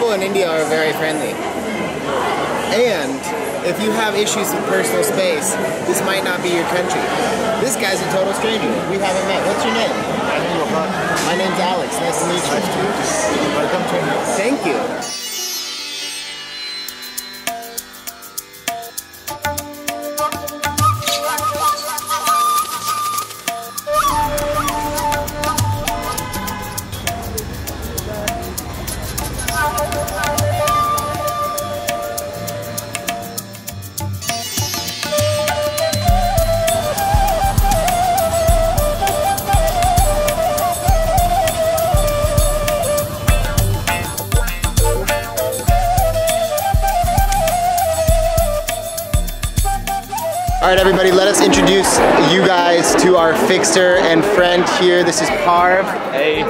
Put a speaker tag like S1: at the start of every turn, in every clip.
S1: people in India are very friendly. And if you have issues with personal space, this might not be your country. This guy's a total stranger. We haven't met. What's your name? My name's Alex. Nice to meet you. Welcome to India. Thank you. All right, everybody, let us introduce you guys to our fixer and friend here. This is Parv.
S2: Hey.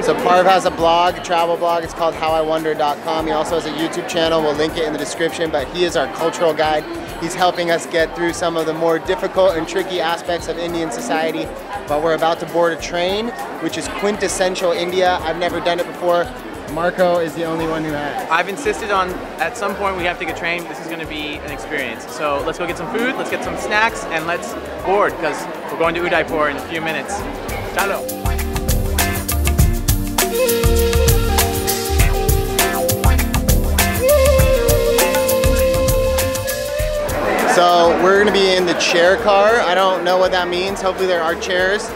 S1: So Parv has a blog, a travel blog. It's called howiwonder.com. He also has a YouTube channel. We'll link it in the description, but he is our cultural guide. He's helping us get through some of the more difficult and tricky aspects of Indian society. But we're about to board a train, which is quintessential India. I've never done it before. Marko is the only one who has.
S2: I've insisted on, at some point we have to take a train. This is going to be an experience. So let's go get some food, let's get some snacks, and let's board, because we're going to Udaipur in a few minutes. Chalo!
S1: So we're going to be in the chair car. I don't know what that means. Hopefully there are chairs.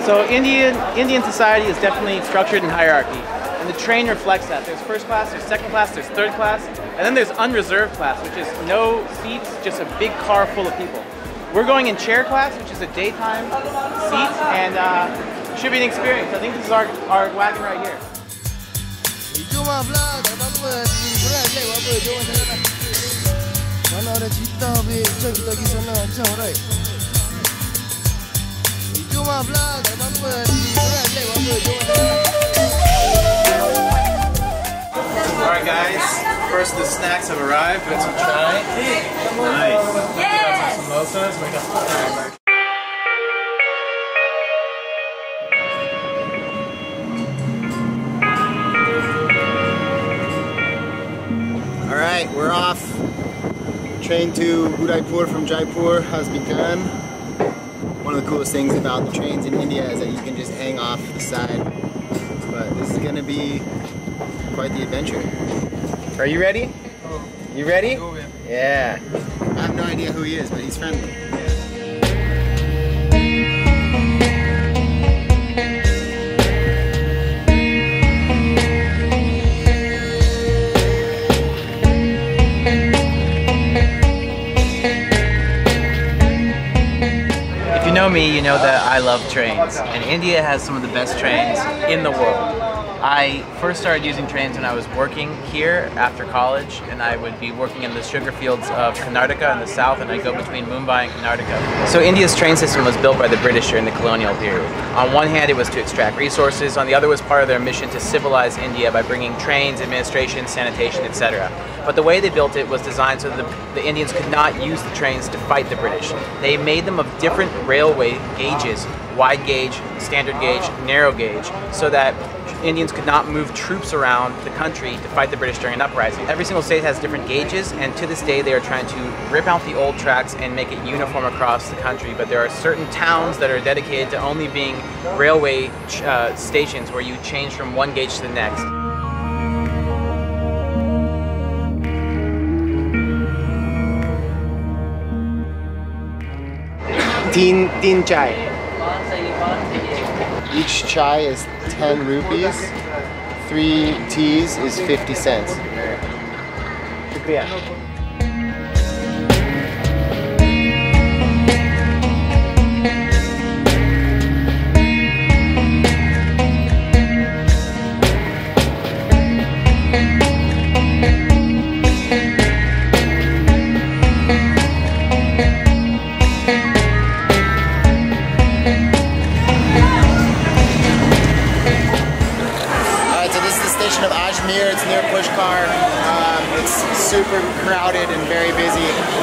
S2: So Indian society is definitely structured in hierarchy. And the train reflects that. There's first class, there's second class, there's third class, and then there's unreserved class, which is no seats, just a big car full of people. We're going in chair class, which is a daytime seat, and it should be an experience. I think this is our wagon right here. Alright guys, first the snacks have arrived. We got some chai. Nice. Yes. We got some samosas. We got some
S1: Alright, we're off. Train to Udaipur from Jaipur has begun. One of the coolest things about the trains in India is that you can just hang off the side. But this is going to be quite the adventure. Are you ready? You ready? Yeah. I have no idea who he is, but he's friendly.
S2: If you know me, you know that I love trains, and India has some of the best trains in the world. I first started using trains when I was working here after college, and I would be working in the sugar fields of Karnataka in the south, and I'd go between Mumbai and Karnataka. So India's train system was built by the British during the colonial period. On one hand, it was to extract resources. On the other was part of their mission to civilize India by bringing trains, administration, sanitation, etc. But the way they built it was designed so that the Indians could not use the trains to fight the British. They made them of different railway gauges, wide gauge, standard gauge, narrow gauge, so that Indians could not move troops around the country to fight the British during an uprising. Every single state has different gauges, and to this day they are trying to rip out the old tracks and make it uniform across the country. But there are certain towns that are dedicated to only being railway stations where you change from one gauge to the next.
S1: Teen chai. Each chai is 10 rupees. 3 teas is 50 cents. Shukriya. It's near Pushkar. It's super crowded and very busy.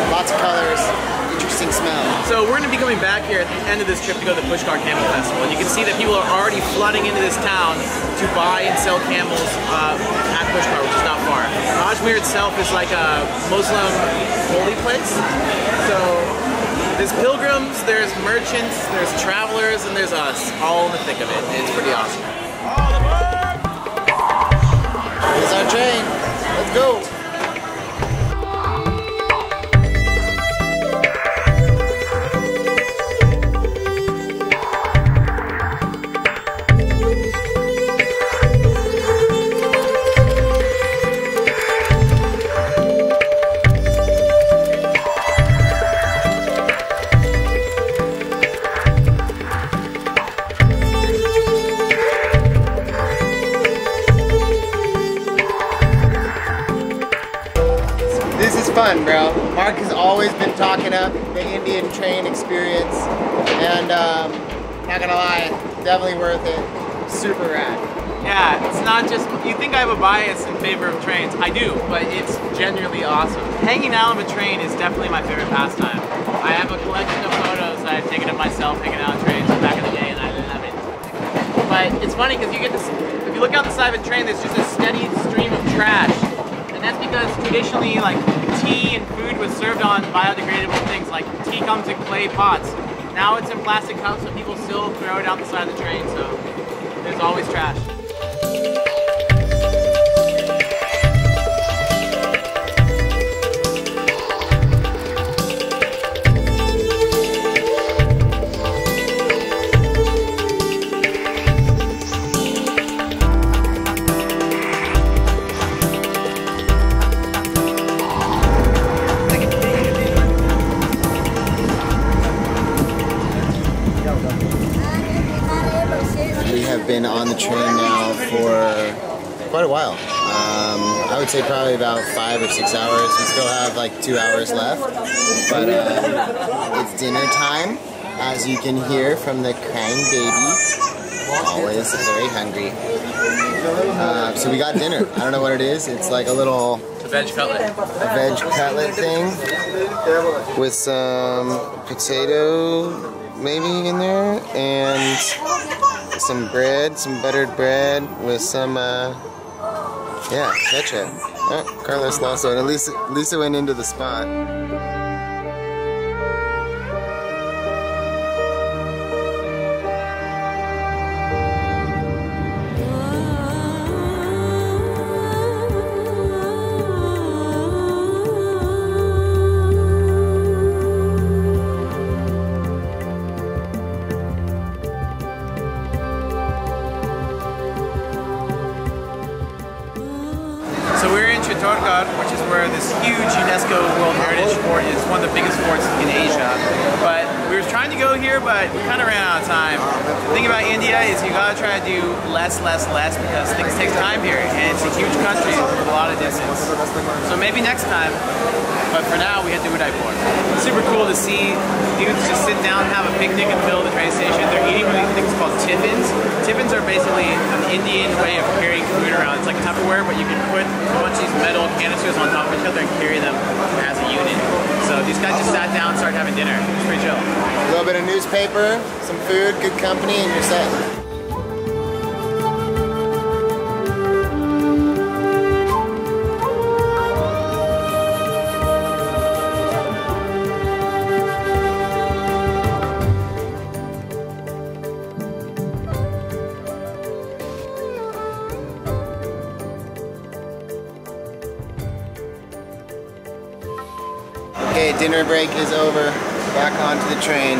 S1: Lots of colors. Interesting smell.
S2: So we're going to be coming back here at the end of this trip to go to the Pushkar Camel Festival. And you can see that people are already flooding into this town to buy and sell camels at Pushkar, which is not far. Ajmer itself is like a Muslim holy place. So there's pilgrims, there's merchants, there's travelers, and there's us, all in the thick of it. It's pretty awesome.
S1: Here's our train. Let's go. This is fun, bro. Mark has always been talking up the Indian train experience, and not gonna lie, definitely worth it. Super rad.
S2: Yeah, it's not just, you think I have a bias in favor of trains. I do, but it's genuinely awesome. Hanging out on a train is definitely my favorite pastime. I have a collection of photos that I've taken of myself hanging out on trains back in the day, and I didn't have it. But it's funny because you get this, if you look out the side of a train, there's just a steady stream of trash. And that's because traditionally, like, tea and food was served on biodegradable things, like tea comes in clay pots. Now it's in plastic cups, so people still throw it out the side of the train, so there's always trash.
S1: Been on the train now for quite a while. I would say probably about 5 or 6 hours. We still have like 2 hours left, but it's dinner time, as you can hear from the crying baby. Always very hungry. So we got dinner. I don't know what it is. It's like a little
S2: veg
S1: cutlet thing with some potato maybe in there, and some bread, some buttered bread with some, yeah, ketchup. Oh, Carlos lost it. Lisa went into the spot.
S2: Which is where this huge UNESCO World Heritage Fort is, one of the biggest forts in Asia. But we were trying to go here, but we kind of ran out of time. The thing about India is you gotta try to do less because things take time here, and it's a huge country with a lot of distance. So maybe next time, but for now we had to do Udaipur. It's super cool to see dudes just sit down and have a picnic in the middle of the train station. They're eating one of these things called tiffins. Tiffins are basically an Indian way of carrying food around. It's like Tupperware, but you can put a bunch of these metal canisters on top of each other and carry them as a unit. So these guys just sat down and started having dinner. It was pretty chill.
S1: A little bit of newspaper, some food, good company, and you're set. Okay, dinner break is over. Back onto the train.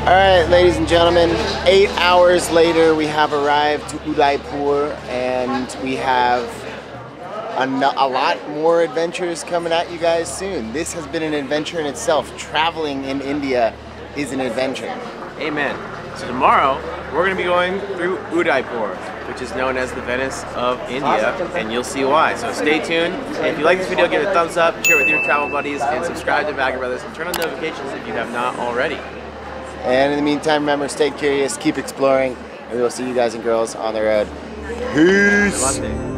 S1: Alright, ladies and gentlemen, 8 hours later we have arrived to Udaipur, and we have a lot more adventures coming at you guys soon. This has been an adventure in itself. Traveling in India is an adventure.
S2: Amen. So tomorrow, we're going to be going through Udaipur, which is known as the Venice of India, and you'll see why. So stay tuned. And if you like this video, give it a thumbs up, share it with your travel buddies, and subscribe to Vagabrothers, and turn on notifications if you have not already.
S1: And in the meantime, remember, stay curious, keep exploring, and we will see you guys and girls on the road. Peace!